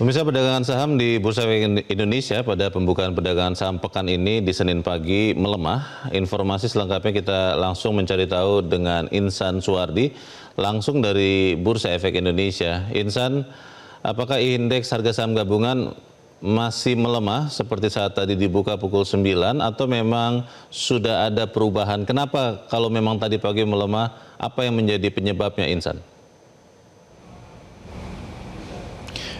Pemirsa, perdagangan saham di Bursa Efek Indonesia pada pembukaan perdagangan saham pekan ini di Senin pagi melemah. Informasi selengkapnya kita langsung mencari tahu dengan Insan Suwardi, langsung dari Bursa Efek Indonesia. Insan, apakah indeks harga saham gabungan masih melemah seperti saat tadi dibuka pukul 9 atau memang sudah ada perubahan? Kenapa kalau memang tadi pagi melemah, apa yang menjadi penyebabnya, Insan?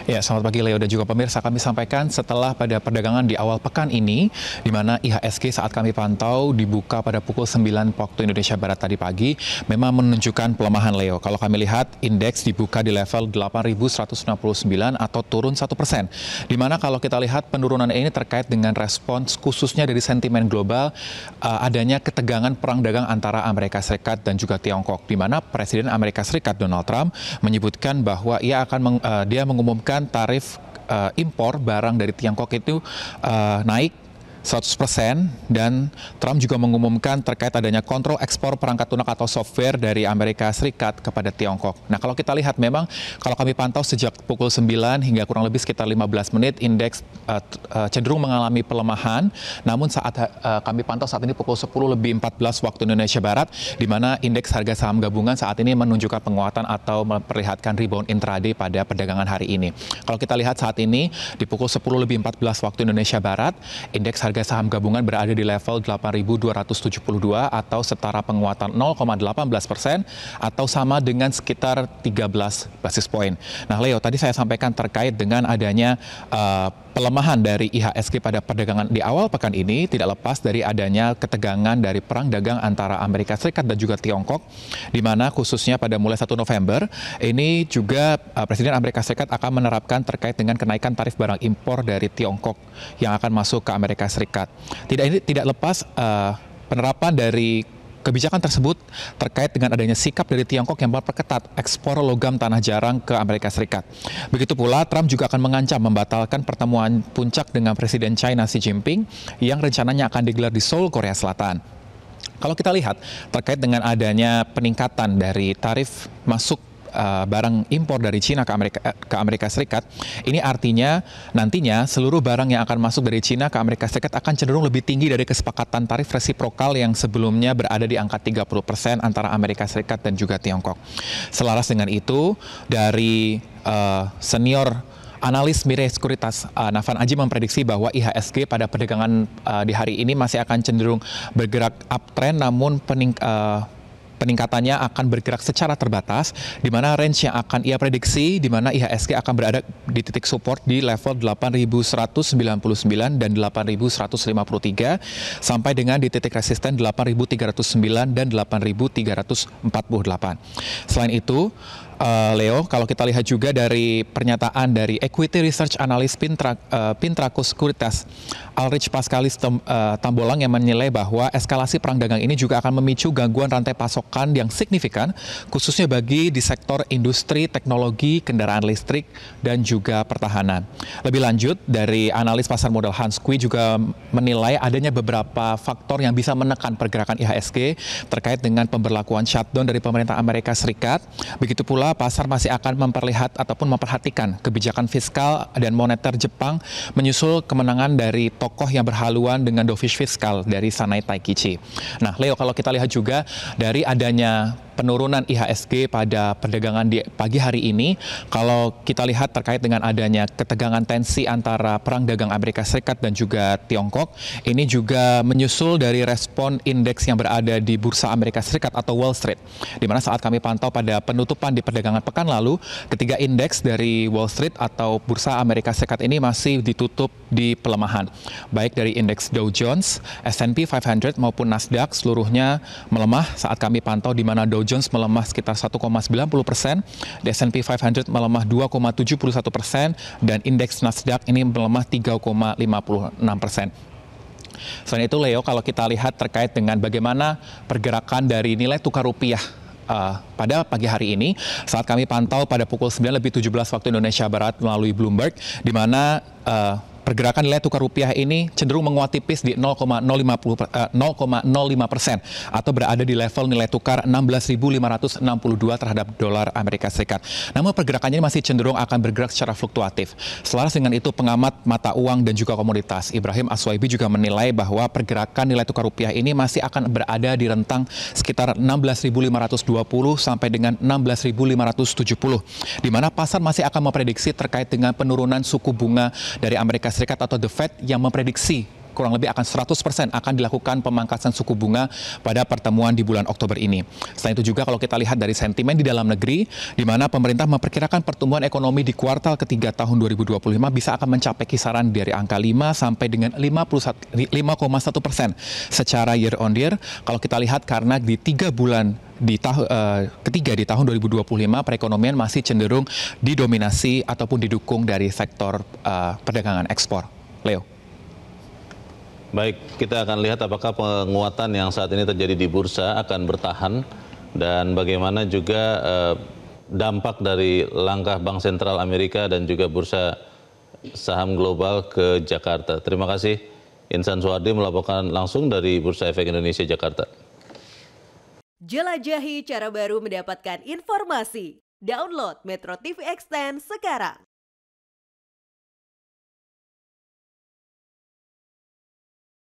Ya, selamat pagi Leo dan juga pemirsa. Kami sampaikan setelah pada perdagangan di awal pekan ini, di mana IHSG saat kami pantau dibuka pada pukul 9 waktu Indonesia Barat tadi pagi, memang menunjukkan pelemahan Leo. Kalau kami lihat, indeks dibuka di level 8.169 atau turun 1%. Di mana kalau kita lihat penurunan ini terkait dengan respons khususnya dari sentimen global, adanya ketegangan perang dagang antara Amerika Serikat dan juga Tiongkok. Di mana Presiden Amerika Serikat Donald Trump menyebutkan bahwa dia mengumumkan tarif impor barang dari Tiongkok itu naik 100%, dan Trump juga mengumumkan terkait adanya kontrol ekspor perangkat lunak atau software dari Amerika Serikat kepada Tiongkok. Nah, kalau kita lihat memang kalau kami pantau sejak pukul 9 hingga kurang lebih sekitar 15 menit, indeks cenderung mengalami pelemahan. Namun saat kami pantau saat ini pukul 10:14 waktu Indonesia Barat, di mana indeks harga saham gabungan saat ini menunjukkan penguatan atau memperlihatkan rebound intraday pada perdagangan hari ini. Kalau kita lihat saat ini di pukul 10:14 waktu Indonesia Barat, indeks harga saham gabungan berada di level 8.272 atau setara penguatan 0,18% atau sama dengan sekitar 13 basis poin. Nah, Leo, tadi saya sampaikan terkait dengan adanya pelemahan dari IHSG pada perdagangan di awal pekan ini tidak lepas dari adanya ketegangan dari perang dagang antara Amerika Serikat dan juga Tiongkok, di mana khususnya pada mulai 1 November ini juga Presiden Amerika Serikat akan menerapkan terkait dengan kenaikan tarif barang impor dari Tiongkok yang akan masuk ke Amerika Serikat. Tidak lepas penerapan dari kebijakan tersebut terkait dengan adanya sikap dari Tiongkok yang memperketat ekspor logam tanah jarang ke Amerika Serikat. Begitu pula Trump juga akan mengancam membatalkan pertemuan puncak dengan Presiden China Xi Jinping yang rencananya akan digelar di Seoul, Korea Selatan. Kalau kita lihat terkait dengan adanya peningkatan dari tarif masuk barang impor dari Cina ke Amerika Serikat, ini artinya nantinya seluruh barang yang akan masuk dari Cina ke Amerika Serikat akan cenderung lebih tinggi dari kesepakatan tarif resiprokal yang sebelumnya berada di angka 30% antara Amerika Serikat dan juga Tiongkok. Selaras dengan itu, dari senior analis Mirae Sekuritas Navan Aji memprediksi bahwa IHSG pada perdagangan di hari ini masih akan cenderung bergerak uptrend, namun peningkatannya akan bergerak secara terbatas, di mana range yang akan ia prediksi, di mana IHSG akan berada di titik support di level 8.199 dan 8.153, sampai dengan di titik resisten 8.309 dan 8.348. Selain itu, Leo, kalau kita lihat juga dari pernyataan dari Equity Research Analyst Pintracus Securitas, Alrich Pascalis Tambolang, yang menilai bahwa eskalasi perang dagang ini juga akan memicu gangguan rantai pasokan yang signifikan, khususnya bagi di sektor industri, teknologi, kendaraan listrik, dan juga pertahanan. Lebih lanjut, dari analis pasar modal Hans Kui juga menilai adanya beberapa faktor yang bisa menekan pergerakan IHSG terkait dengan pemberlakuan shutdown dari pemerintah Amerika Serikat. Begitu pula pasar masih akan memperhatikan kebijakan fiskal dan moneter Jepang menyusul kemenangan dari tokoh yang berhaluan dengan dovish fiskal dari Sanai Taikichi. Nah, Leo, kalau kita lihat juga dari adanya penurunan IHSG pada perdagangan di pagi hari ini, kalau kita lihat terkait dengan adanya ketegangan tensi antara perang dagang Amerika Serikat dan juga Tiongkok, ini juga menyusul dari respon indeks yang berada di Bursa Amerika Serikat atau Wall Street, di mana saat kami pantau pada penutupan di perdagangan pekan lalu, ketiga indeks dari Wall Street atau Bursa Amerika Serikat ini masih ditutup di pelemahan, baik dari indeks Dow Jones, S&P 500 maupun Nasdaq seluruhnya melemah saat kami pantau, di mana Dow Jones melemah sekitar 1,90%, S&P 500 melemah 2,71%, dan indeks Nasdaq ini melemah 3,56%. Selain itu, Leo, kalau kita lihat terkait dengan bagaimana pergerakan dari nilai tukar rupiah pada pagi hari ini, saat kami pantau pada pukul 9:17 waktu Indonesia Barat melalui Bloomberg, di mana pergerakan nilai tukar rupiah ini cenderung menguat tipis di 0,05% atau berada di level nilai tukar 16.562 terhadap dolar Amerika Serikat. Namun pergerakannya masih cenderung akan bergerak secara fluktuatif. Selaras dengan itu, pengamat mata uang dan juga komoditas Ibrahim Aswaibi juga menilai bahwa pergerakan nilai tukar rupiah ini masih akan berada di rentang sekitar 16.520 sampai dengan 16.570, di mana pasar masih akan memprediksi terkait dengan penurunan suku bunga dari Amerika Serikat atau The Fed yang memprediksi kurang lebih akan 100% akan dilakukan pemangkasan suku bunga pada pertemuan di bulan Oktober ini. Selain itu juga kalau kita lihat dari sentimen di dalam negeri, di mana pemerintah memperkirakan pertumbuhan ekonomi di kuartal ketiga tahun 2025 bisa akan mencapai kisaran dari angka 5 sampai dengan 5,1% secara year on year. Kalau kita lihat karena di 3 bulan ketiga di tahun 2025 perekonomian masih cenderung didominasi ataupun didukung dari sektor perdagangan ekspor. Leo. Baik, kita akan lihat apakah penguatan yang saat ini terjadi di bursa akan bertahan dan bagaimana juga dampak dari langkah Bank Sentral Amerika dan juga bursa saham global ke Jakarta. Terima kasih Insan Suwardi melaporkan langsung dari Bursa Efek Indonesia Jakarta. Jelajahi cara baru mendapatkan informasi. Download Metro TV Extend sekarang.